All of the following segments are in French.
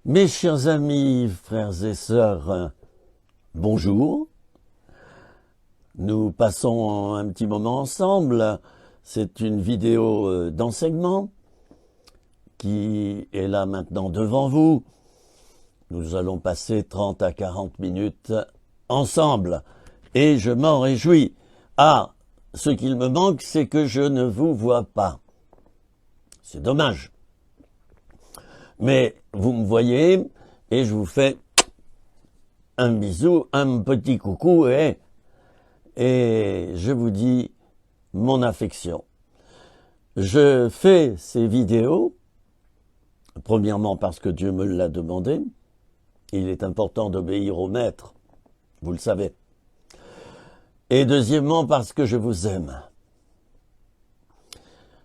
Mes chers amis, frères et sœurs, bonjour. Nous passons un petit moment ensemble. C'est une vidéo d'enseignement qui est là maintenant devant vous. Nous allons passer 30 à 40 minutes ensemble et je m'en réjouis. Ah, ce qu'il me manque, c'est que je ne vous vois pas. C'est dommage. Mais vous me voyez et je vous fais un bisou, un petit coucou et je vous dis mon affection. Je fais ces vidéos, premièrement parce que Dieu me l'a demandé. Il est important d'obéir au maître, vous le savez. Et deuxièmement parce que je vous aime.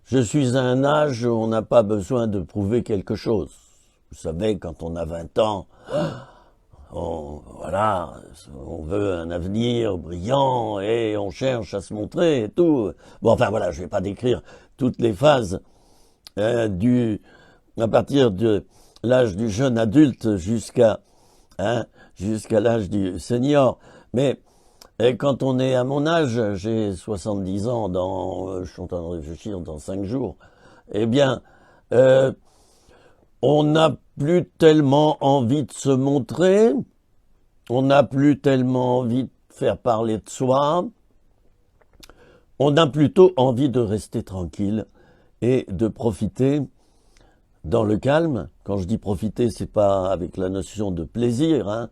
Je suis à un âge où on n'a pas besoin de prouver quelque chose. Vous savez, quand on a 20 ans, on veut un avenir brillant et on cherche à se montrer et tout. Bon, enfin voilà, je vais pas décrire toutes les phases à partir de l'âge du jeune adulte jusqu'à l'âge du senior. Mais quand on est à mon âge, j'ai 70 ans, je suis en train de réfléchir, dans 5 jours, eh bien, on n'a plus tellement envie de se montrer, on n'a plus tellement envie de faire parler de soi, on a plutôt envie de rester tranquille et de profiter dans le calme. Quand je dis profiter, c'est pas avec la notion de plaisir, hein.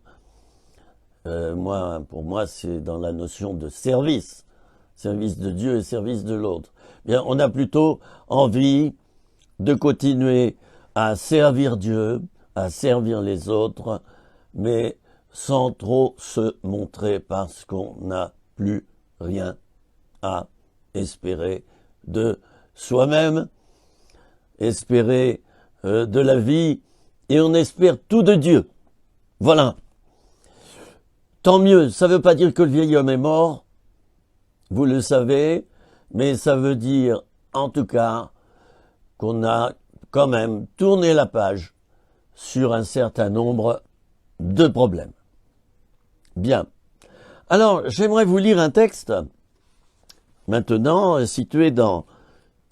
Pour moi, c'est dans la notion de service de Dieu et service de l'autre. Bien, on a plutôt envie de continuer à servir Dieu, à servir les autres, mais sans trop se montrer parce qu'on n'a plus rien à espérer de soi-même, espérer de la vie, et on espère tout de Dieu. Voilà. Tant mieux, ça ne veut pas dire que le vieil homme est mort, vous le savez, mais ça veut dire en tout cas qu'on a quand même tourné la page sur un certain nombre de problèmes. Bien. Alors, j'aimerais vous lire un texte, maintenant situé dans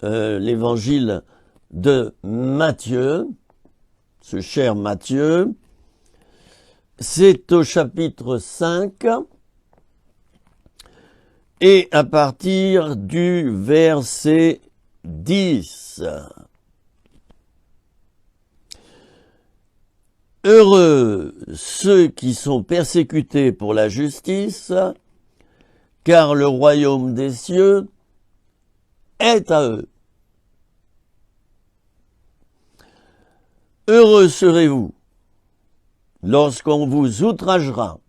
l'évangile de Matthieu, ce cher Matthieu. C'est au chapitre 5 et à partir du verset 10. Heureux ceux qui sont persécutés pour la justice, car le royaume des cieux est à eux. Heureux serez-vous lorsqu'on vous outragera,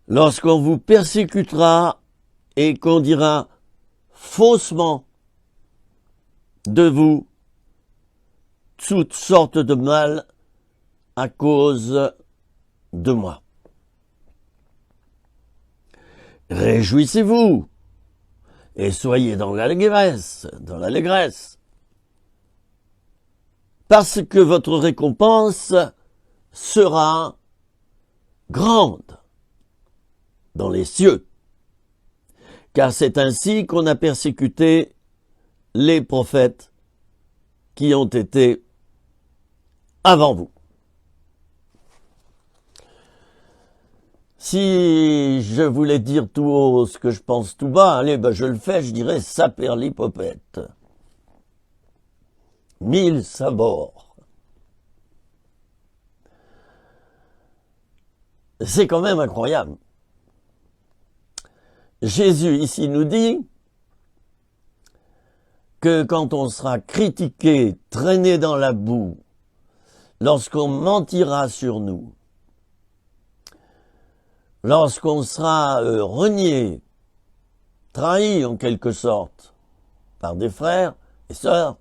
lorsqu'on vous persécutera et qu'on dira faussement de vous toutes sortes de mal à cause de moi. Réjouissez-vous et soyez dans l'allégresse, parce que votre récompense sera grande dans les cieux, car c'est ainsi qu'on a persécuté les prophètes qui ont été avant vous. Si je voulais dire tout haut ce que je pense tout bas, allez, je le fais, je dirais saperlipopette. 1000 sabords. C'est quand même incroyable. Jésus ici nous dit que quand on sera critiqué, traîné dans la boue, lorsqu'on mentira sur nous, lorsqu'on sera renié, trahi en quelque sorte par des frères et sœurs,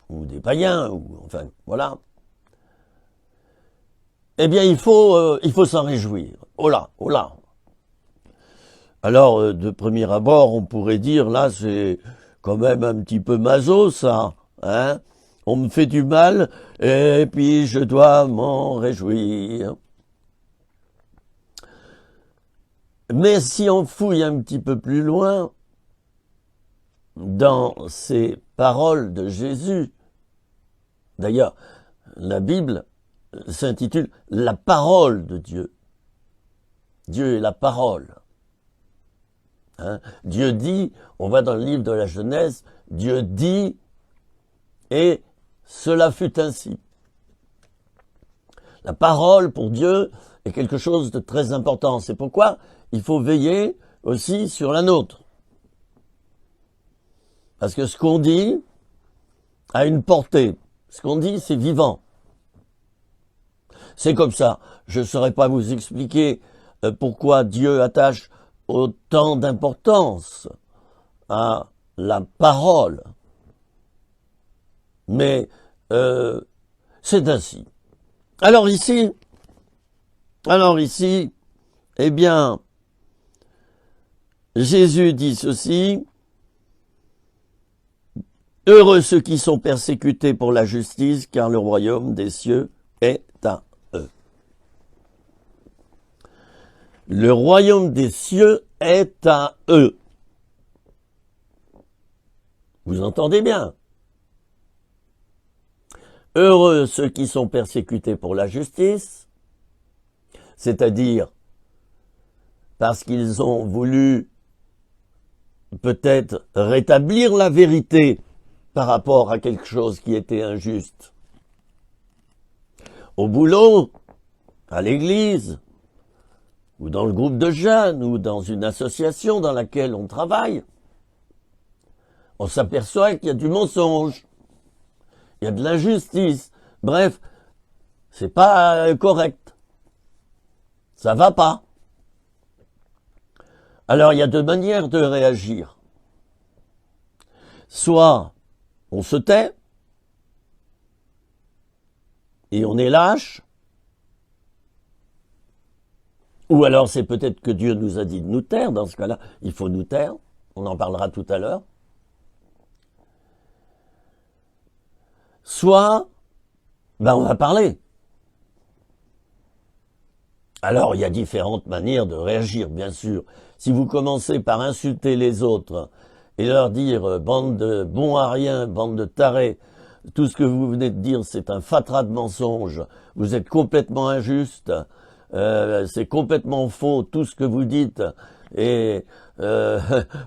ou des païens, ou enfin, voilà. Eh bien, il faut s'en réjouir. Oh là, oh là. Alors, de premier abord, on pourrait dire, là, c'est quand même un petit peu maso, ça, hein. on me fait du mal, et puis je dois m'en réjouir. Mais si on fouille un petit peu plus loin, dans ces paroles de Jésus, d'ailleurs, la Bible s'intitule « La parole de Dieu ». Dieu est la parole. Hein? Dieu dit, on va dans le livre de la Genèse, Dieu dit, et cela fut ainsi. La parole pour Dieu est quelque chose de très important. C'est pourquoi il faut veiller aussi sur la nôtre. Parce que ce qu'on dit a une portée. Ce qu'on dit, c'est vivant. C'est comme ça. Je ne saurais pas vous expliquer pourquoi Dieu attache autant d'importance à la parole. Mais c'est ainsi. Alors ici, eh bien, Jésus dit ceci, « Heureux ceux qui sont persécutés pour la justice, car le royaume des cieux est à eux. » Le royaume des cieux est à eux. Vous entendez bien? Heureux ceux qui sont persécutés pour la justice, c'est-à-dire parce qu'ils ont voulu peut-être rétablir la vérité par rapport à quelque chose qui était injuste. Au boulot, à l'église, ou dans le groupe de jeunes, ou dans une association dans laquelle on travaille, on s'aperçoit qu'il y a du mensonge, il y a de l'injustice. Bref, c'est pas correct. Ça va pas. Alors, il y a deux manières de réagir. Soit on se tait, et on est lâche, ou alors c'est peut-être que Dieu nous a dit de nous taire. Dans ce cas-là, il faut nous taire. On en parlera tout à l'heure. Soit, on va parler. Alors, il y a différentes manières de réagir, bien sûr. Si vous commencez par insulter les autres et leur dire « bande de bons à rien, bande de tarés », tout ce que vous venez de dire, c'est un fatras de mensonges, vous êtes complètement injuste, c'est complètement faux, tout ce que vous dites, et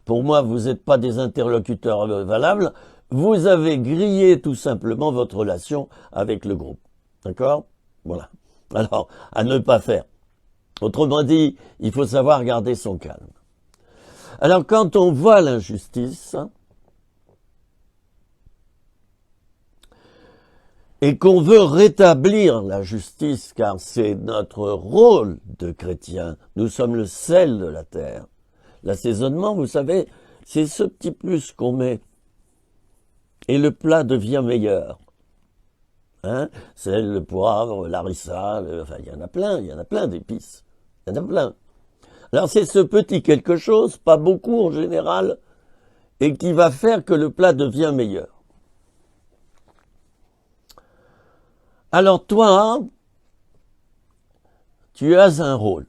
pour moi, vous n'êtes pas des interlocuteurs valables, vous avez grillé tout simplement votre relation avec le groupe. D'accord? Voilà. Alors, à ne pas faire. Autrement dit, il faut savoir garder son calme. Alors, quand on voit l'injustice, et qu'on veut rétablir la justice, car c'est notre rôle de chrétien, nous sommes le sel de la terre. L'assaisonnement, vous savez, c'est ce petit plus qu'on met, et le plat devient meilleur. Hein? C'est le poivre, l'harissa, enfin il y en a plein d'épices. Il y en a plein. Alors c'est ce petit quelque chose, pas beaucoup en général, et qui va faire que le plat devient meilleur. Alors toi, tu as un rôle.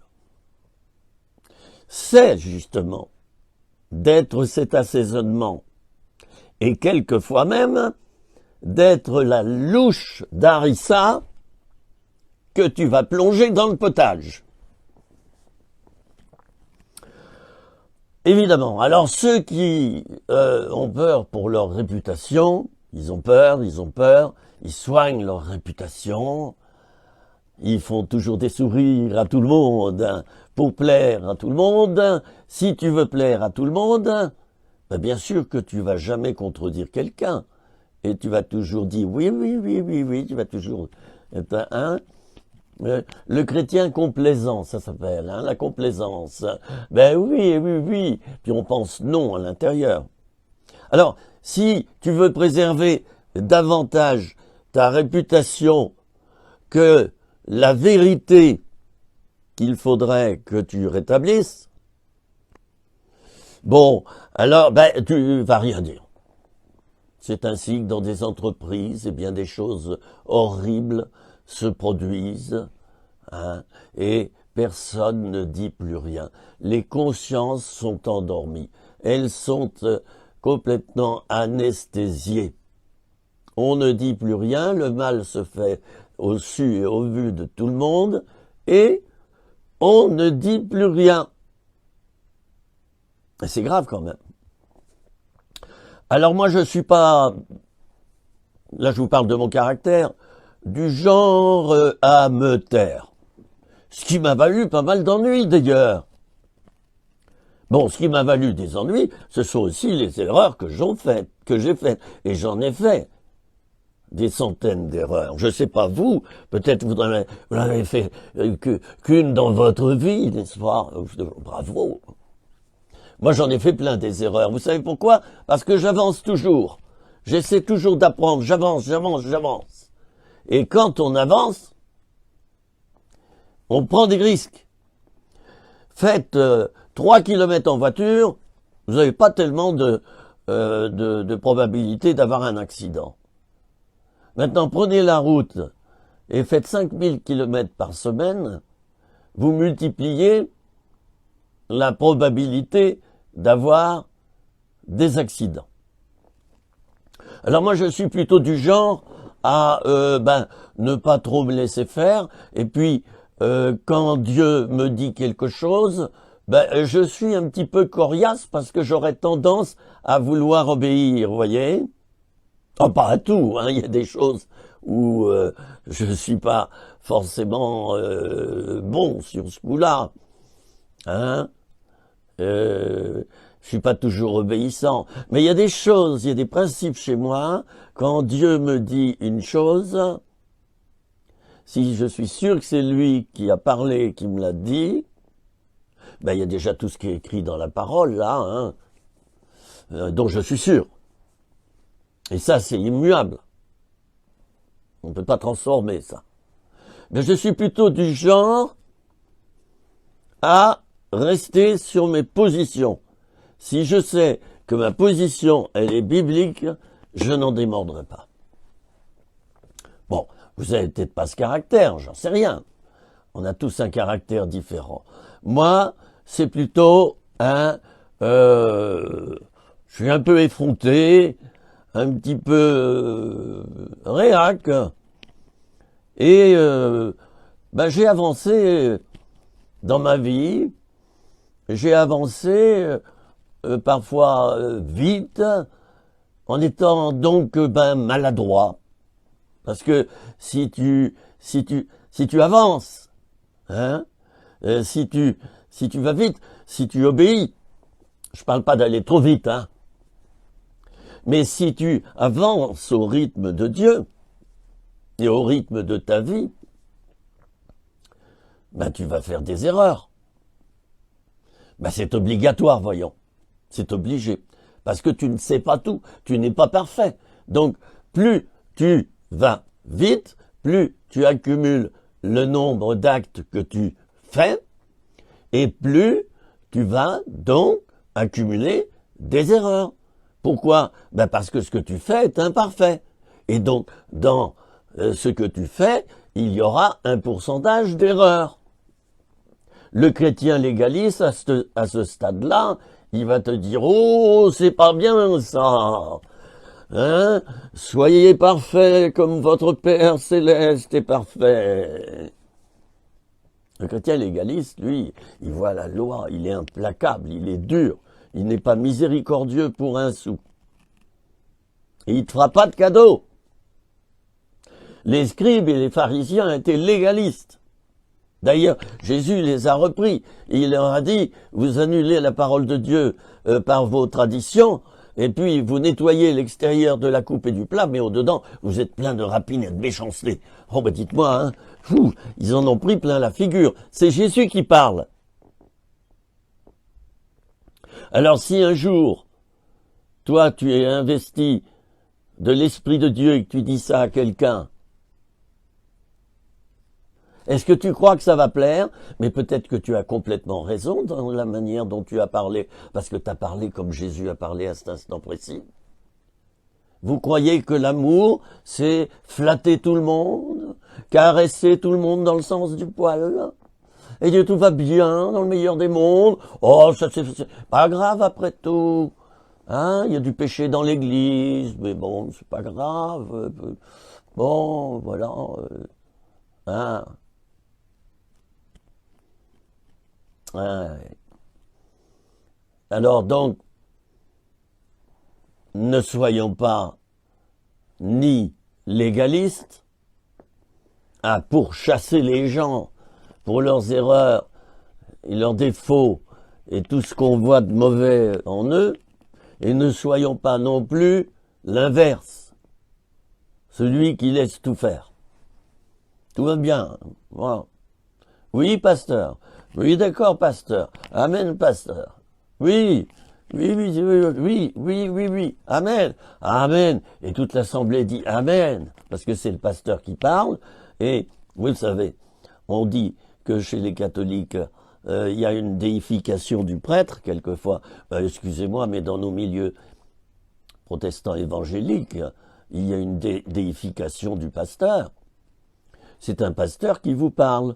C'est justement d'être cet assaisonnement, et quelquefois même d'être la louche d'harissa que tu vas plonger dans le potage. Évidemment, alors ceux qui ont peur pour leur réputation, ils ont peur, ils soignent leur réputation, ils font toujours des sourires à tout le monde, hein, pour plaire à tout le monde. Si tu veux plaire à tout le monde, bien sûr que tu vas jamais contredire quelqu'un. Et tu vas toujours dire oui, tu vas toujours être le chrétien complaisant, ça s'appelle, hein, la complaisance. Ben oui, puis on pense non à l'intérieur. Alors, si tu veux préserver davantage ta réputation que la vérité qu'il faudrait que tu rétablisses, bon, alors, tu vas rien dire. C'est ainsi que dans des entreprises, eh bien, des choses horribles se produisent, hein, et personne ne dit plus rien. Les consciences sont endormies. Elles sont complètement anesthésiées. On ne dit plus rien, le mal se fait au su et au vu de tout le monde, et on ne dit plus rien. Et c'est grave quand même. Alors moi je suis pas, là je vous parle de mon caractère, du genre à me taire. Ce qui m'a valu pas mal d'ennuis d'ailleurs. Bon, ce qui m'a valu des ennuis, ce sont aussi les erreurs que j'ai faites. Et j'en ai fait des centaines d'erreurs. Je sais pas vous, peut-être vous n'avez fait qu'une dans votre vie, n'est-ce pas? Bravo. Moi, j'en ai fait plein des erreurs. Vous savez pourquoi? Parce que j'avance toujours. J'essaie toujours d'apprendre. J'avance. Et quand on avance, on prend des risques. Faites 3 kilomètres en voiture, vous n'avez pas tellement de probabilité d'avoir un accident. Maintenant, prenez la route et faites 5000 kilomètres par semaine, vous multipliez la probabilité d'avoir des accidents. Alors moi, je suis plutôt du genre à ne pas trop me laisser faire, et puis quand Dieu me dit quelque chose, je suis un petit peu coriace parce que j'aurais tendance à vouloir obéir, vous voyez? Oh, pas à tout, hein. Il y a des choses où je suis pas forcément bon sur ce coup-là, hein. Je suis pas toujours obéissant, mais il y a des choses, il y a des principes chez moi. Quand Dieu me dit une chose, si je suis sûr que c'est lui qui a parlé, qui me l'a dit, il y a déjà tout ce qui est écrit dans la parole là, hein, dont je suis sûr. Et ça, c'est immuable. On ne peut pas transformer ça. Mais je suis plutôt du genre à rester sur mes positions. Si je sais que ma position, elle est biblique, je n'en démordrai pas. Bon, vous avez peut-être pas ce caractère, j'en sais rien. On a tous un caractère différent. Moi, c'est plutôt je suis un peu effronté, un petit peu réac, et j'ai avancé dans ma vie, j'ai avancé parfois vite, en étant donc maladroit, parce que si tu avances, hein, si tu vas vite, si tu obéis, je parle pas d'aller trop vite, hein, mais si tu avances au rythme de Dieu et au rythme de ta vie, tu vas faire des erreurs. C'est obligatoire, voyons. C'est obligé. Parce que tu ne sais pas tout. Tu n'es pas parfait. Donc, plus tu vas vite, plus tu accumules le nombre d'actes que tu fais, et plus tu vas donc accumuler des erreurs. Pourquoi? Parce que ce que tu fais est imparfait. Et donc, dans ce que tu fais, il y aura un pourcentage d'erreurs. Le chrétien légaliste, à ce stade-là, il va te dire « Oh, c'est pas bien ça, hein? Soyez parfaits comme votre Père céleste est parfait. » Le chrétien légaliste, lui, il voit la loi, il est implacable, il est dur, il n'est pas miséricordieux pour un sou. Et il ne te fera pas de cadeau. Les scribes et les pharisiens étaient légalistes. D'ailleurs, Jésus les a repris et il leur a dit, vous annulez la parole de Dieu par vos traditions, et puis vous nettoyez l'extérieur de la coupe et du plat, mais au-dedans, vous êtes plein de rapines et de méchanceté. Oh dites-moi, hein, ils en ont pris plein la figure. C'est Jésus qui parle. Alors si un jour, toi tu es investi de l'Esprit de Dieu et que tu dis ça à quelqu'un, est-ce que tu crois que ça va plaire? Mais peut-être que tu as complètement raison dans la manière dont tu as parlé, parce que tu as parlé comme Jésus a parlé à cet instant précis. Vous croyez que l'amour, c'est flatter tout le monde, caresser tout le monde dans le sens du poil, et que tout va bien dans le meilleur des mondes. Oh, ça c'est pas grave après tout. Hein, il y a du péché dans l'église, mais bon, c'est pas grave. Bon, voilà. Hein. Hein. Alors donc, ne soyons pas ni légalistes à pourchasser les gens pour leurs erreurs et leurs défauts et tout ce qu'on voit de mauvais en eux, et ne soyons pas non plus l'inverse, celui qui laisse tout faire. Tout va bien. Voilà. Oui, pasteur. Oui, d'accord, pasteur. Amen, pasteur. Oui. Oui. Amen. Amen. Et toute l'assemblée dit Amen. Parce que c'est le pasteur qui parle. Et, vous le savez, on dit que chez les catholiques, il y a une déification du prêtre, quelquefois. Excusez-moi, mais dans nos milieux protestants évangéliques, il y a une déification du pasteur. C'est un pasteur qui vous parle.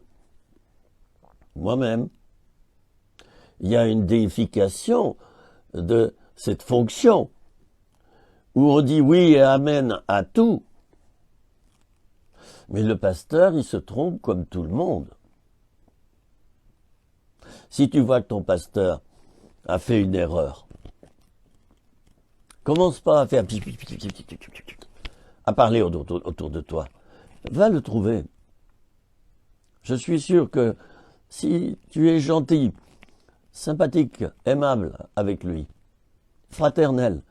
Moi-même. Il y a une déification de cette fonction où on dit oui et amen à tout. Mais le pasteur, il se trompe comme tout le monde. Si tu vois que ton pasteur a fait une erreur, commence pas à faire à parler autour de toi. Va le trouver. Je suis sûr que si tu es gentil, sympathique, aimable avec lui, fraternel,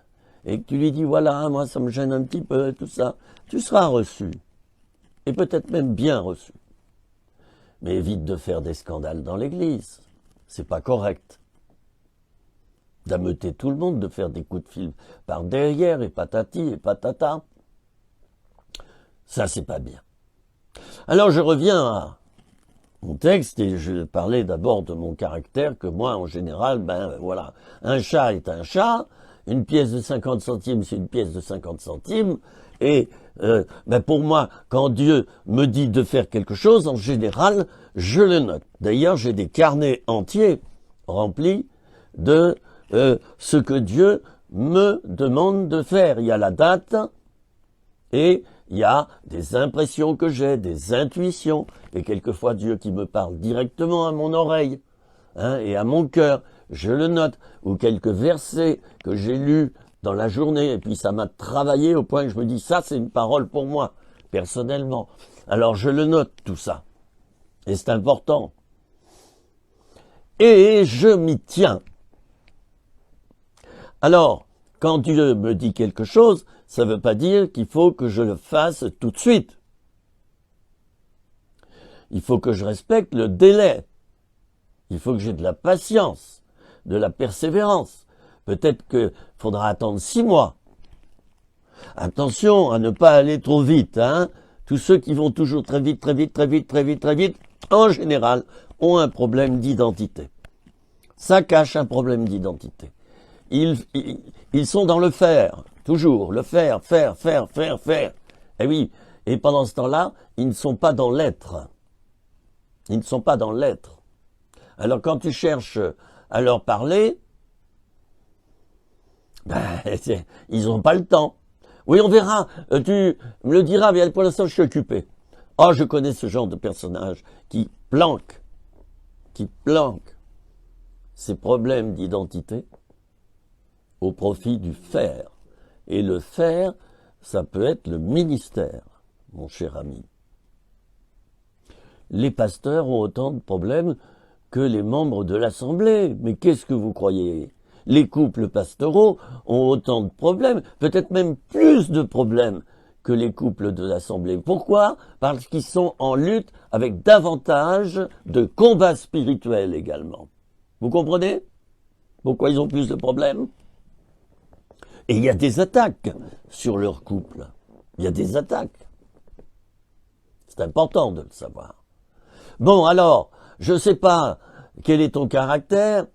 et que tu lui dis, voilà, moi ça me gêne un petit peu, tout ça, tu seras reçu. Et peut-être même bien reçu. Mais évite de faire des scandales dans l'église. C'est pas correct. D'ameuter tout le monde, de faire des coups de fil par derrière, et patati et patata. Ça, c'est pas bien. Alors je reviens à mon texte et je parlais d'abord de mon caractère que moi, en général, ben voilà, un chat est un chat, une pièce de 50 centimes, c'est une pièce de 50 centimes, et ben pour moi, quand Dieu me dit de faire quelque chose, en général, je le note. D'ailleurs, j'ai des carnets entiers remplis de ce que Dieu me demande de faire. Il y a la date et il y a des impressions que j'ai, des intuitions, et quelquefois Dieu qui me parle directement à mon oreille et à mon cœur, je le note, ou quelques versets que j'ai lus dans la journée, et puis ça m'a travaillé au point que je me dis, ça c'est une parole pour moi, personnellement. Alors je le note tout ça, et c'est important. Et je m'y tiens. Alors, quand Dieu me dit quelque chose, ça ne veut pas dire qu'il faut que je le fasse tout de suite. Il faut que je respecte le délai. Il faut que j'ai de la patience, de la persévérance. Peut-être qu'il faudra attendre 6 mois. Attention à ne pas aller trop vite. Tous ceux qui vont toujours très vite, en général, ont un problème d'identité. Ça cache un problème d'identité. Ils sont dans le faire, toujours, le faire. Et oui, et pendant ce temps-là, ils ne sont pas dans l'être. Ils ne sont pas dans l'être. Alors quand tu cherches à leur parler, ben, ils n'ont pas le temps. Oui, on verra, tu me le diras, mais pour l'instant je suis occupé. Oh, je connais ce genre de personnage qui planque ses problèmes d'identité au profit du faire. Et le faire, ça peut être le ministère, mon cher ami. Les pasteurs ont autant de problèmes que les membres de l'Assemblée. Mais qu'est-ce que vous croyez? Les couples pastoraux ont autant de problèmes, peut-être même plus de problèmes que les couples de l'Assemblée. Pourquoi? Parce qu'ils sont en lutte avec davantage de combats spirituels également. Vous comprenez? Pourquoi ils ont plus de problèmes? Et il y a des attaques sur leur couple. Il y a des attaques. C'est important de le savoir. Bon, alors, je ne sais pas quel est ton caractère,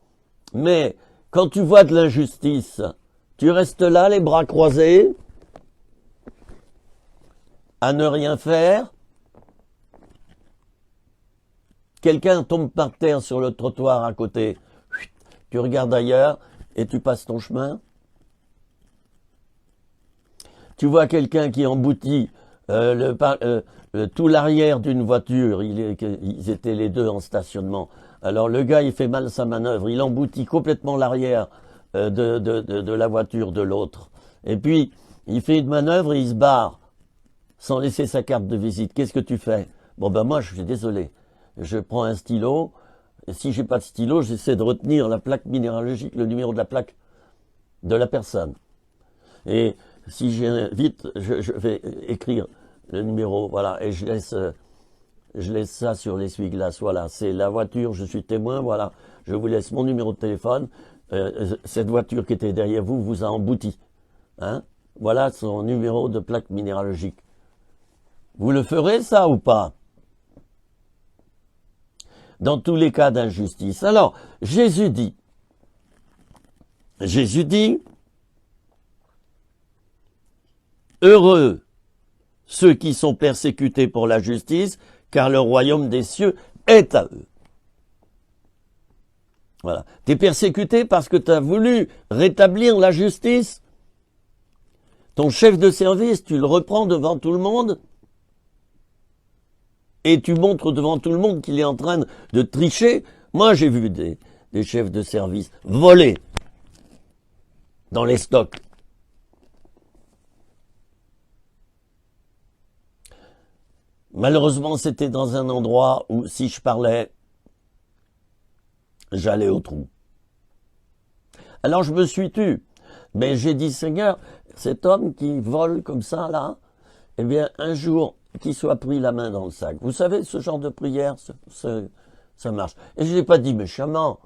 mais quand tu vois de l'injustice, tu restes là, les bras croisés, à ne rien faire. Quelqu'un tombe par terre sur le trottoir à côté. Tu regardes ailleurs et tu passes ton chemin. Tu vois quelqu'un qui emboutit tout l'arrière d'une voiture. Ils étaient les deux en stationnement. Alors le gars, il fait mal sa manœuvre. Il emboutit complètement l'arrière de la voiture de l'autre. Et puis, il fait une manœuvre et il se barre sans laisser sa carte de visite. Qu'est-ce que tu fais? Bon ben moi, je suis désolé. Je prends un stylo. Et si j'ai pas de stylo, j'essaie de retenir la plaque minéralogique, le numéro de la plaque de la personne. Et si j'ai vite, je vais écrire le numéro, voilà, et je laisse ça sur l'essuie-glace. Voilà, c'est la voiture, je suis témoin, voilà, je vous laisse mon numéro de téléphone. Cette voiture qui était derrière vous vous a embouti. Hein? Voilà son numéro de plaque minéralogique. Vous le ferez, ça, ou pas? Dans tous les cas d'injustice. Alors, Jésus dit, heureux ceux qui sont persécutés pour la justice, car le royaume des cieux est à eux. Voilà. Tu es persécuté parce que tu as voulu rétablir la justice. Ton chef de service, tu le reprends devant tout le monde et tu montres devant tout le monde qu'il est en train de tricher. Moi, j'ai vu des chefs de service voler dans les stocks. Malheureusement, c'était dans un endroit où, si je parlais, j'allais au trou. Alors je me suis tu. Mais j'ai dit, Seigneur, cet homme qui vole comme ça, là, eh bien, un jour, qu'il soit pris la main dans le sac. Vous savez, ce genre de prière, ça marche. Et je ne l'ai pas dit méchamment.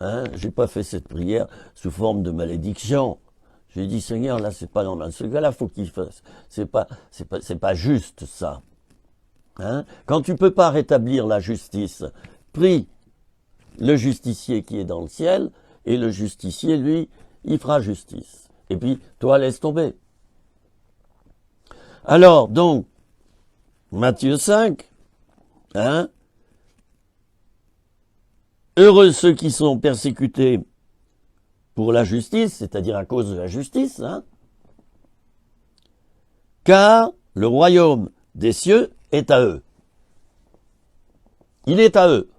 Hein, j'ai pas fait cette prière sous forme de malédiction. J'ai dit, Seigneur, là, c'est pas normal. Ce gars-là, faut qu'il fasse. C'est pas juste, ça. Hein? Quand tu peux pas rétablir la justice, prie le justicier qui est dans le ciel, et le justicier, lui, il fera justice. Et puis, toi, laisse tomber. Alors, donc, Matthieu 5, hein? Heureux ceux qui sont persécutés pour la justice, c'est-à-dire à cause de la justice, hein? Car le royaume des cieux est à eux. Il est à eux.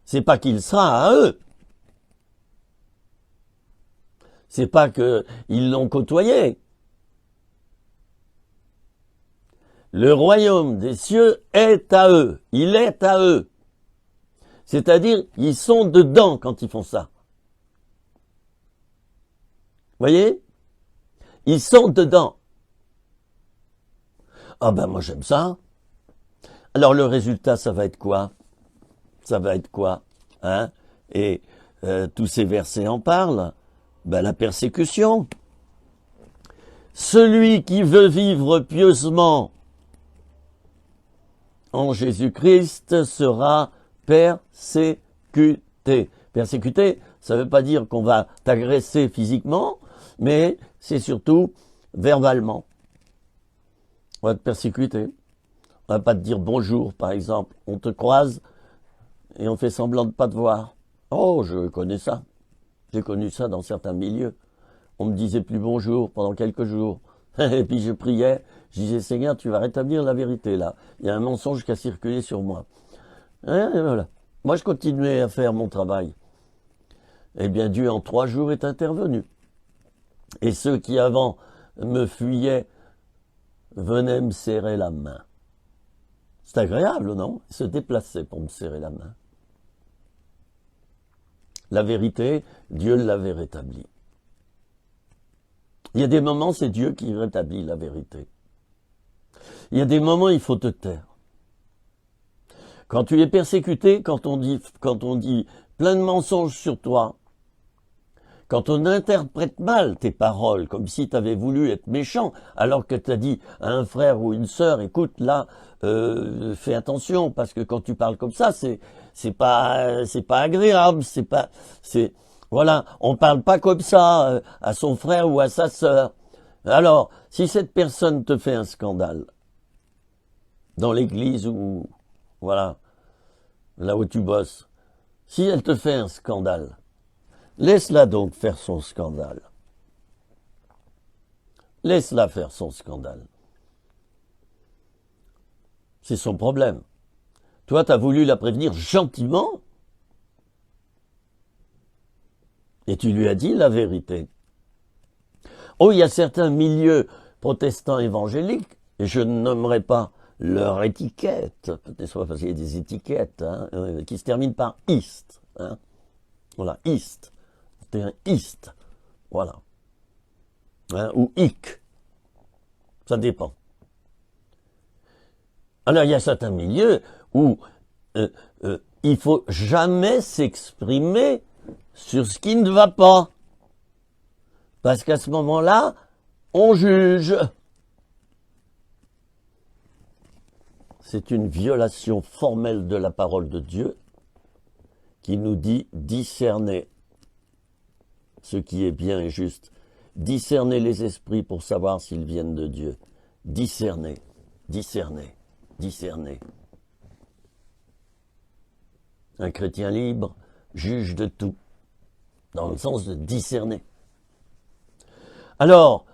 C'est pas qu'il sera à eux. C'est pas qu'ils l'ont côtoyé. Le royaume des cieux est à eux. Il est à eux. C'est-à-dire, ils sont dedans quand ils font ça. Voyez? Ils sont dedans. Ah ben moi j'aime ça. Alors le résultat, ça va être quoi? Ça va être quoi? Hein? Et tous ces versets en parlent. Ben la persécution. Celui qui veut vivre pieusement en Jésus-Christ sera persécuté. Persécuté, ça ne veut pas dire qu'on va t'agresser physiquement, mais c'est surtout verbalement. On va te persécuter. On va pas te dire bonjour, par exemple. On te croise et on fait semblant de pas te voir. Oh, je connais ça. J'ai connu ça dans certains milieux. On me disait plus bonjour pendant quelques jours. Et puis je priais, je disais, Seigneur, tu vas rétablir la vérité là. Il y a un mensonge qui a circulé sur moi. Et voilà. Moi, je continuais à faire mon travail. Eh bien, Dieu, en 3 jours, est intervenu. Et ceux qui avant me fuyaient venaient me serrer la main. C'est agréable, non? Ils se déplaçaient pour me serrer la main. La vérité, Dieu l'avait rétablie. Il y a des moments, c'est Dieu qui rétablit la vérité. Il y a des moments, il faut te taire. Quand tu es persécuté, quand on dit plein de mensonges sur toi, quand on interprète mal tes paroles, comme si tu avais voulu être méchant, alors que tu as dit à un frère ou une sœur, écoute, là, fais attention, parce que quand tu parles comme ça, c'est pas agréable, voilà, on parle pas comme ça à son frère ou à sa sœur. Alors, si cette personne te fait un scandale, dans l'église ou, voilà, là où tu bosses, si elle te fait un scandale, laisse-la donc faire son scandale. Laisse-la faire son scandale. C'est son problème. Toi, tu as voulu la prévenir gentiment et tu lui as dit la vérité. Oh, il y a certains milieux protestants évangéliques, et je ne nommerai pas leur étiquette, peut-être parce qu'il y a des étiquettes qui se terminent par East. Hein. Voilà, East. C'était un East. Voilà. Hein, ou hic. Ça dépend. Alors, il y a certains milieux où il faut jamais s'exprimer sur ce qui ne va pas. Parce qu'à ce moment-là, on juge. C'est une violation formelle de la parole de Dieu qui nous dit discerner ce qui est bien et juste. Discerner les esprits pour savoir s'ils viennent de Dieu. Discerner, discerner, discerner. Un chrétien libre juge de tout, dans le sens de discerner. Alors,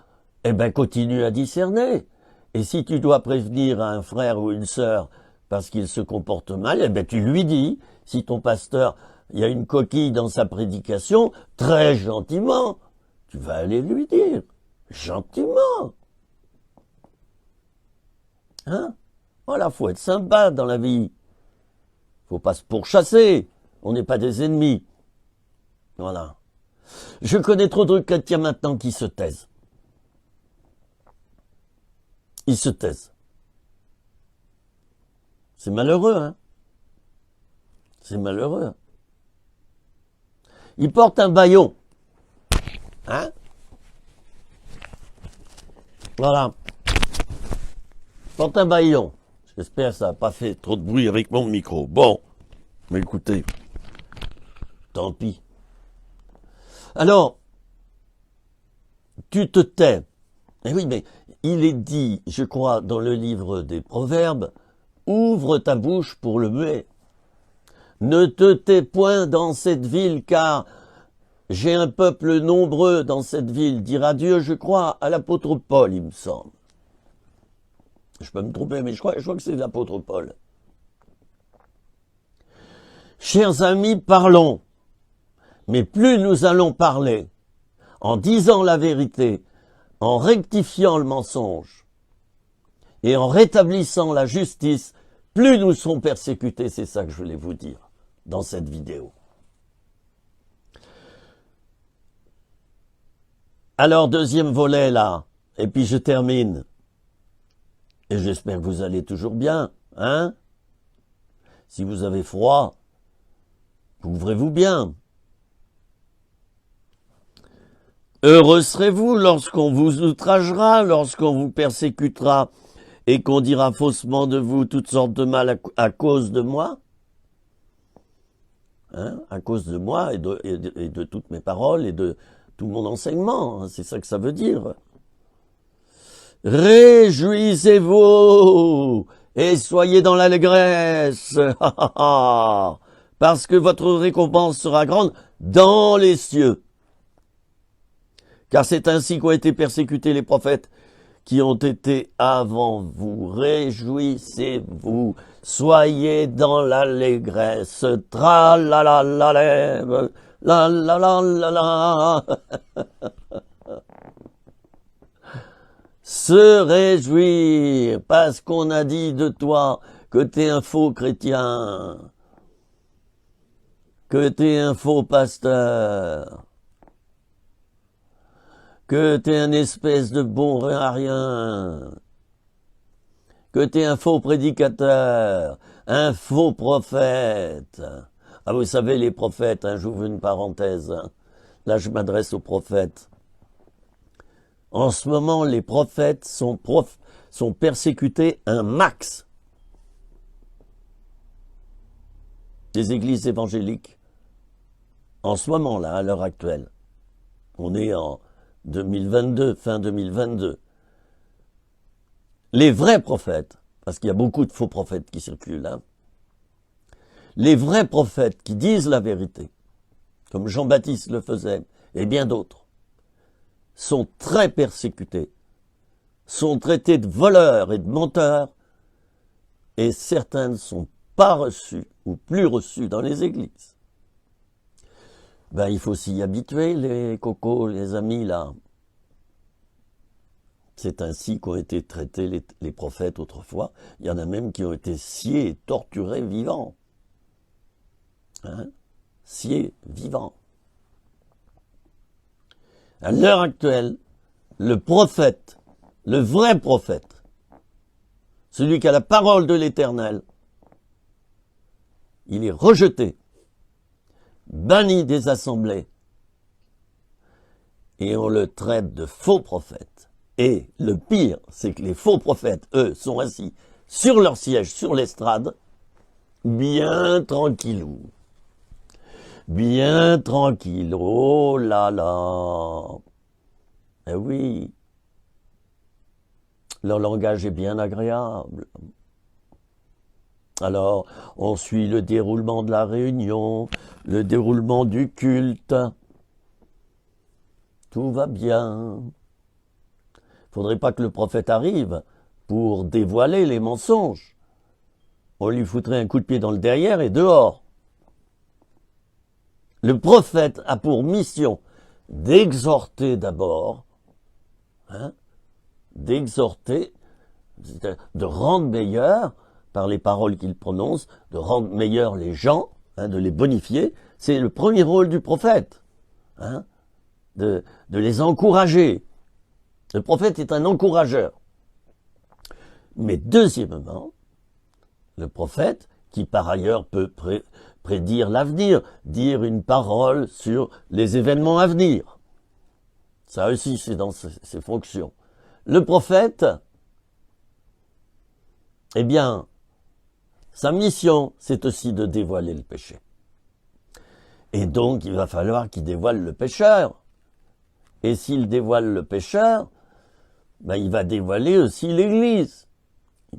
eh ben, continue à discerner. Et si tu dois prévenir un frère ou une sœur parce qu'il se comporte mal, eh ben, tu lui dis, si ton pasteur, il y a une coquille dans sa prédication, très gentiment, tu vas aller lui dire, gentiment. Hein? Voilà, faut être sympa dans la vie. Faut pas se pourchasser. On n'est pas des ennemis. Voilà. Je connais trop de chrétiens maintenant qui se taisent. Ils se taisent. C'est malheureux, hein. C'est malheureux. Ils portent un bâillon. Hein? Voilà. Ils portent un bâillon. J'espère que ça n'a pas fait trop de bruit avec mon micro. Bon. Mais écoutez. Tant pis. Alors, tu te tais. Eh oui, mais il est dit, je crois, dans le livre des Proverbes, ouvre ta bouche pour le muet. Ne te tais point dans cette ville, car j'ai un peuple nombreux dans cette ville, dira Dieu, je crois, à l'apôtre Paul, il me semble. Je peux me tromper, mais je crois que c'est l'apôtre Paul. Chers amis, parlons. Mais plus nous allons parler, en disant la vérité, en rectifiant le mensonge et en rétablissant la justice, plus nous serons persécutés. C'est ça que je voulais vous dire dans cette vidéo. Alors, deuxième volet là, et puis je termine. Et j'espère que vous allez toujours bien, hein? Si vous avez froid, couvrez-vous bien. Heureux serez-vous lorsqu'on vous outragera, lorsqu'on vous persécutera et qu'on dira faussement de vous toutes sortes de mal à cause de moi. Hein, à cause de moi et de toutes mes paroles et de tout mon enseignement. Hein, c'est ça que ça veut dire. Réjouissez-vous et soyez dans l'allégresse, parce que votre récompense sera grande dans les cieux. Car c'est ainsi qu'ont été persécutés les prophètes qui ont été avant vous. Réjouissez-vous, soyez dans l'allégresse. Tra la la la la la la la la. Se réjouir parce qu'on a dit de toi que t'es un faux chrétien, que t'es un faux pasteur, que t'es un espèce de bon à rien, que t'es un faux prédicateur, un faux prophète. Ah, vous savez, les prophètes, hein, j'ouvre une parenthèse, hein. Là je m'adresse aux prophètes. En ce moment, les prophètes sont persécutés un max. Les églises évangéliques, en ce moment-là, à l'heure actuelle, on est en 2022, fin 2022. Les vrais prophètes, parce qu'il y a beaucoup de faux prophètes qui circulent, hein, les vrais prophètes qui disent la vérité, comme Jean-Baptiste le faisait, et bien d'autres, sont très persécutés, sont traités de voleurs et de menteurs, et certains ne sont pas reçus, ou plus reçus dans les églises. Ben, il faut s'y habituer, les cocos, les amis, là. C'est ainsi qu'ont été traités les prophètes autrefois. Il y en a même qui ont été sciés et torturés vivants. Hein? Sciés vivants. À l'heure actuelle, le prophète, le vrai prophète, celui qui a la parole de l'Éternel, il est rejeté, banni des assemblées, et on le traite de faux prophète. Et le pire, c'est que les faux prophètes, eux, sont assis sur leur siège, sur l'estrade, bien tranquillou. Bien tranquille. Oh là là. Eh oui. Leur langage est bien agréable. Alors, on suit le déroulement de la réunion, le déroulement du culte. Tout va bien. Faudrait pas que le prophète arrive pour dévoiler les mensonges. On lui foutrait un coup de pied dans le derrière et dehors. Le prophète a pour mission d'exhorter d'abord, hein, d'exhorter, de rendre meilleur, par les paroles qu'il prononce, de rendre meilleurs les gens, hein, de les bonifier. C'est le premier rôle du prophète, hein, de les encourager. Le prophète est un encourageur. Mais deuxièmement, le prophète, qui par ailleurs peut prédire l'avenir, dire une parole sur les événements à venir. Ça aussi, c'est dans ses fonctions. Le prophète, eh bien, sa mission, c'est aussi de dévoiler le péché. Et donc, il va falloir qu'il dévoile le pécheur. Et s'il dévoile le pécheur, ben, il va dévoiler aussi l'Église,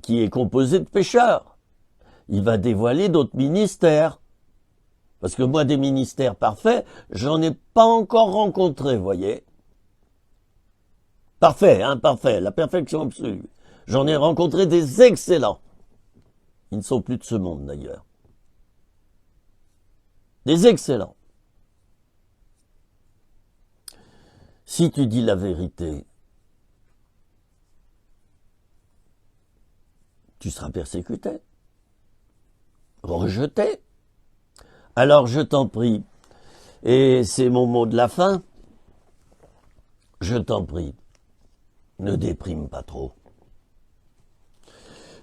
qui est composée de pécheurs. Il va dévoiler d'autres ministères. Parce que moi, des ministères parfaits, j'en ai pas encore rencontré, voyez. Parfait, hein, parfait, la perfection absolue. J'en ai rencontré des excellents. Ils ne sont plus de ce monde, d'ailleurs. Des excellents. Si tu dis la vérité, tu seras persécuté, rejeté. Alors je t'en prie, et c'est mon mot de la fin, je t'en prie, ne déprime pas trop.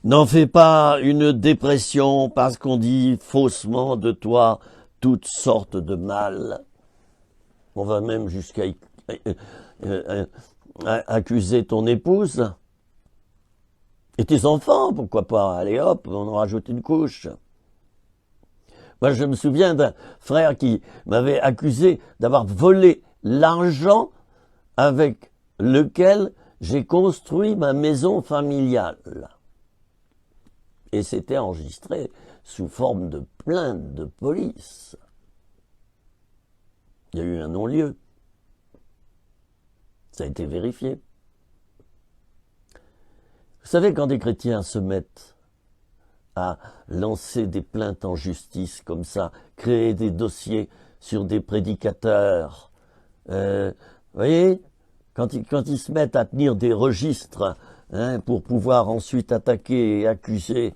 N'en fais pas une dépression parce qu'on dit faussement de toi toutes sortes de mal. On va même jusqu'à accuser ton épouse. Et tes enfants, pourquoi pas? Allez hop, on en rajoute une couche. Moi, je me souviens d'un frère qui m'avait accusé d'avoir volé l'argent avec lequel j'ai construit ma maison familiale. Et c'était enregistré sous forme de plainte de police. Il y a eu un non-lieu. Ça a été vérifié. Vous savez, quand des chrétiens se mettent à lancer des plaintes en justice comme ça, créer des dossiers sur des prédicateurs, voyez, quand ils se mettent à tenir des registres, hein, pour pouvoir ensuite attaquer et accuser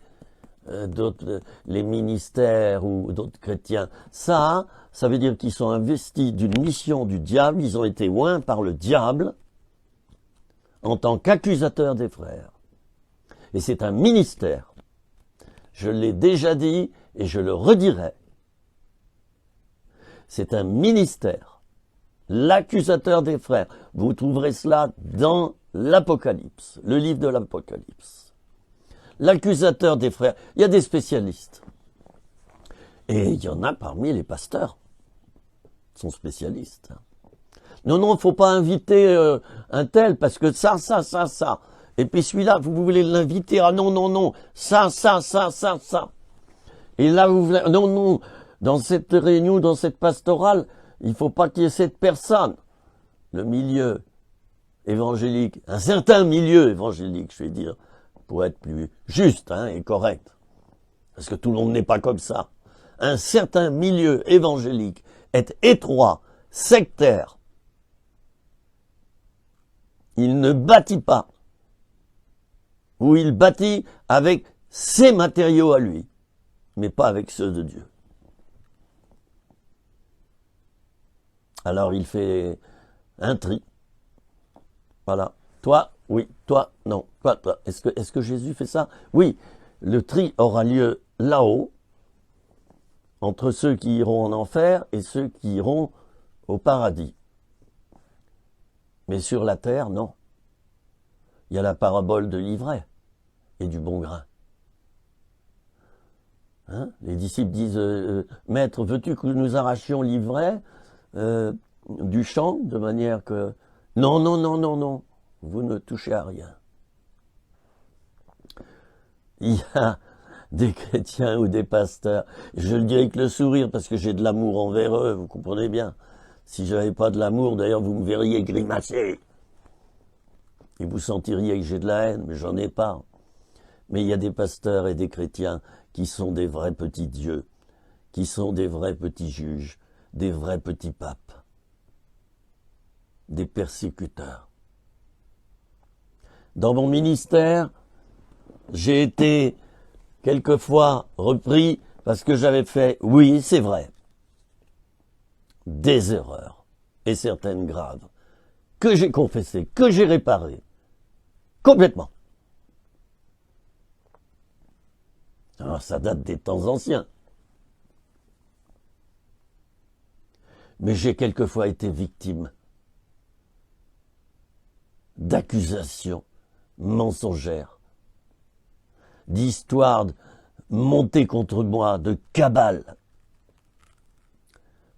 les ministères ou d'autres chrétiens, ça veut dire qu'ils sont investis d'une mission du diable, ils ont été oints par le diable en tant qu'accusateurs des frères. Et c'est un ministère. Je l'ai déjà dit et je le redirai. C'est un ministère. L'accusateur des frères. Vous trouverez cela dans l'Apocalypse, le livre de l'Apocalypse. L'accusateur des frères. Il y a des spécialistes. Et il y en a parmi les pasteurs. Ils sont spécialistes. Non, non, faut pas inviter un tel parce que ça. Et puis celui-là, vous voulez l'inviter. Ah non, non, non. Ça. Et là, vous voulez... Non, non. Dans cette réunion, dans cette pastorale, il faut pas qu'il y ait cette personne. Le milieu évangélique, un certain milieu évangélique, je vais dire, pour être plus juste et correct. Parce que tout le monde n'est pas comme ça. Un certain milieu évangélique est étroit, sectaire. Il ne bâtit pas. Ou il bâtit avec ses matériaux à lui, mais pas avec ceux de Dieu. Alors il fait un tri. Voilà. Toi, oui. Toi, non. Toi. Est-ce que Jésus fait ça? Oui. Le tri aura lieu là-haut, entre ceux qui iront en enfer et ceux qui iront au paradis. Mais sur la terre, non. Il y a la parabole de l'ivraie et du bon grain. Les disciples disent, Maître, veux-tu que nous arrachions l'ivraie du champ, de manière que... Non, non, non, non, non, vous ne touchez à rien. Il y a des chrétiens ou des pasteurs, je le dis avec le sourire parce que j'ai de l'amour envers eux, vous comprenez bien. Si je n'avais pas de l'amour, d'ailleurs, vous me verriez grimacer. Et vous sentiriez que j'ai de la haine, mais j'en ai pas. Mais il y a des pasteurs et des chrétiens qui sont des vrais petits dieux, qui sont des vrais petits juges, des vrais petits papes, des persécuteurs. Dans mon ministère, j'ai été quelquefois repris parce que j'avais fait, oui, c'est vrai, des erreurs, et certaines graves, que j'ai confessées, que j'ai réparées, complètement. Alors, ça date des temps anciens. Mais j'ai quelquefois été victime d'accusations mensongères, d'histoires montées contre moi, de cabales.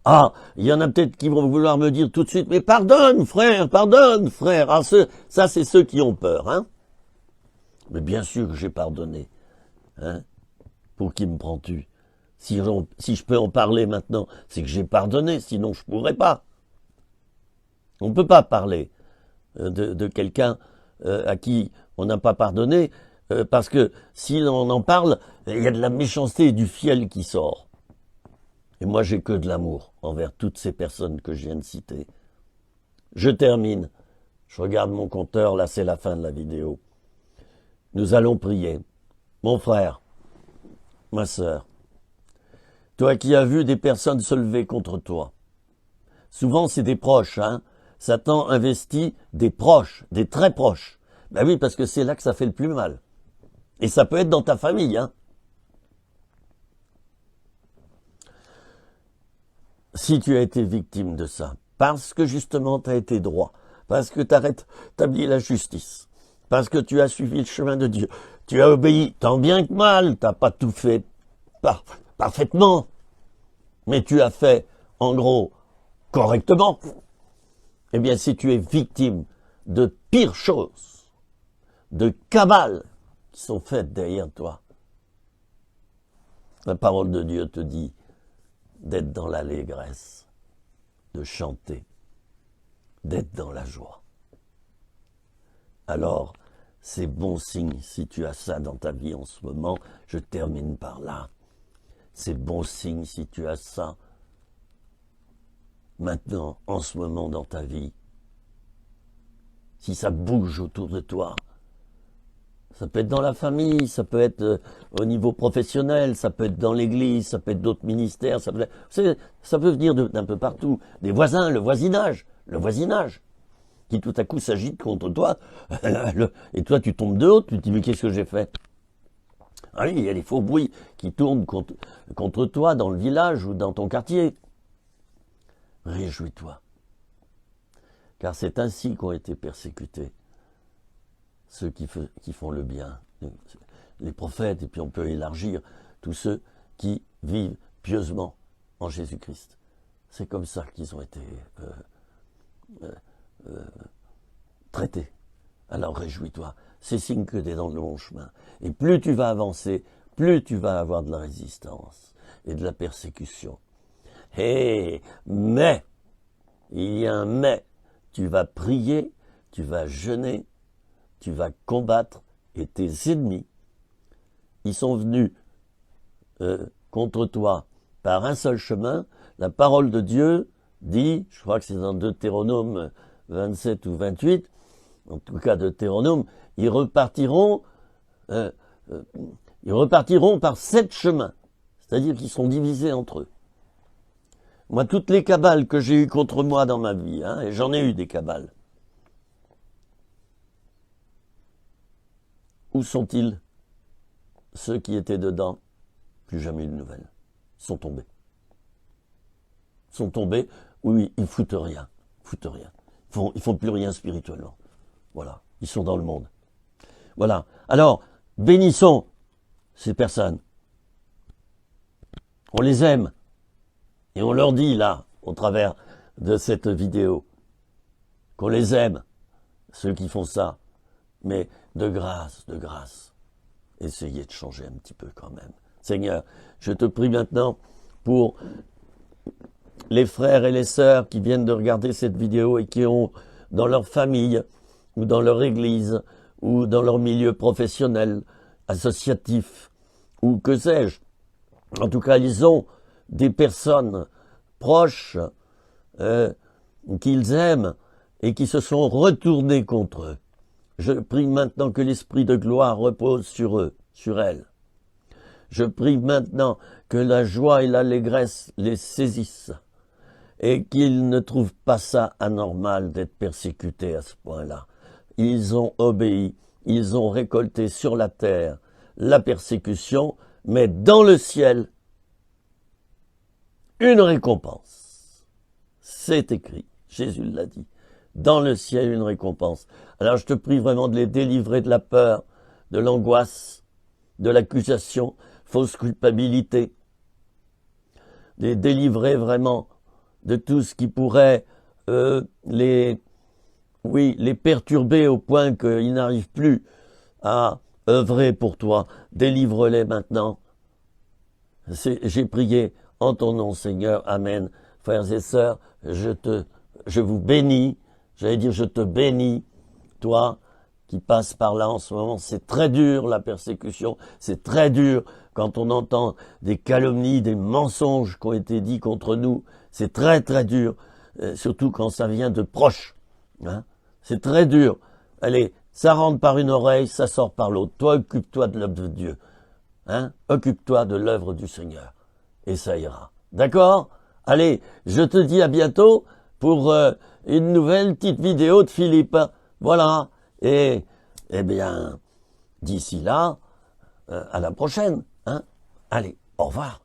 Ah, il y en a peut-être qui vont vouloir me dire tout de suite, mais pardonne frère. Ah, ça c'est ceux qui ont peur, Mais bien sûr que j'ai pardonné, Pour qui me prends-tu? Si je peux en parler maintenant, c'est que j'ai pardonné, sinon je pourrais pas. On ne peut pas parler de quelqu'un à qui on n'a pas pardonné, parce que si on en parle, il y a de la méchanceté et du fiel qui sort. Et moi, j'ai que de l'amour envers toutes ces personnes que je viens de citer. Je termine. Je regarde mon compteur, là c'est la fin de la vidéo. Nous allons prier. Mon frère, ma sœur, toi qui as vu des personnes se lever contre toi, souvent c'est des proches, Satan investit des proches, des très proches. Ben oui, parce que c'est là que ça fait le plus mal. Et ça peut être dans ta famille, Si tu as été victime de ça, parce que justement tu as été droit, parce que tu as rétabli la justice, parce que tu as suivi le chemin de Dieu, tu as obéi tant bien que mal, tu n'as pas tout fait parfaitement, mais tu as fait, en gros, correctement. Eh bien, si tu es victime de pires choses, de cabales qui sont faites derrière toi, la parole de Dieu te dit d'être dans l'allégresse, de chanter, d'être dans la joie. Alors, c'est bon signe si tu as ça dans ta vie en ce moment. Je termine par là. C'est bon signe si tu as ça maintenant, en ce moment dans ta vie. Si ça bouge autour de toi, ça peut être dans la famille, ça peut être au niveau professionnel, ça peut être dans l'église, ça peut être d'autres ministères, ça peut venir d'un peu partout. Des voisins, le voisinage, qui tout à coup s'agite contre toi, et toi tu tombes de haut, tu te dis mais qu'est-ce que j'ai fait? Ah oui, il y a des faux bruits qui tournent contre toi dans le village ou dans ton quartier. Réjouis-toi, car c'est ainsi qu'ont été persécutés ceux qui font le bien, les prophètes, et puis on peut élargir tous ceux qui vivent pieusement en Jésus-Christ. C'est comme ça qu'ils ont été traiter. Alors réjouis-toi, c'est signe que tu es dans le bon chemin. Et plus tu vas avancer, plus tu vas avoir de la résistance et de la persécution. Mais, il y a un mais, tu vas prier, tu vas jeûner, tu vas combattre, et tes ennemis, ils sont venus contre toi par un seul chemin. La parole de Dieu dit, je crois que c'est dans Deutéronome 27 ou 28, en tout cas Deutéronome, ils repartiront par 7 chemins, c'est-à-dire qu'ils sont divisés entre eux. Moi, toutes les cabales que j'ai eues contre moi dans ma vie, et j'en ai eu des cabales, où sont-ils, ceux qui étaient dedans? Plus jamais eu de nouvelles. Ils sont tombés. Ils sont tombés, oui, ils foutent rien. Ils font plus rien spirituellement. Voilà, ils sont dans le monde. Voilà. Alors, bénissons ces personnes. On les aime. Et on leur dit, là, au travers de cette vidéo, qu'on les aime, ceux qui font ça. Mais de grâce, essayez de changer un petit peu quand même. Seigneur, je te prie maintenant pour les frères et les sœurs qui viennent de regarder cette vidéo et qui ont dans leur famille ou dans leur église ou dans leur milieu professionnel, associatif ou que sais-je. En tout cas, ils ont des personnes proches qu'ils aiment et qui se sont retournées contre eux. Je prie maintenant que l'esprit de gloire repose sur eux, sur elles. Je prie maintenant que la joie et l'allégresse les saisissent et qu'ils ne trouvent pas ça anormal d'être persécutés à ce point-là. Ils ont obéi, ils ont récolté sur la terre la persécution, mais dans le ciel, une récompense. C'est écrit, Jésus l'a dit. Dans le ciel, une récompense. Alors je te prie vraiment de les délivrer de la peur, de l'angoisse, de l'accusation, fausse culpabilité. De les délivrer vraiment de tout ce qui pourrait les perturber au point qu'ils n'arrivent plus à œuvrer pour toi. Délivre-les maintenant. J'ai prié en ton nom, Seigneur. Amen. Frères et sœurs, je vous bénis. J'allais dire, je te bénis, toi qui passes par là en ce moment. C'est très dur, la persécution. C'est très dur quand on entend des calomnies, des mensonges qui ont été dits contre nous. C'est très, très dur, surtout quand ça vient de proches. C'est très dur. Allez, ça rentre par une oreille, ça sort par l'autre. Toi, occupe-toi de l'œuvre de Dieu. Occupe-toi de l'œuvre du Seigneur. Et ça ira. D'accord? Allez, je te dis à bientôt pour une nouvelle petite vidéo de Philippe. Voilà. Et, eh bien, d'ici là, à la prochaine. Allez, au revoir.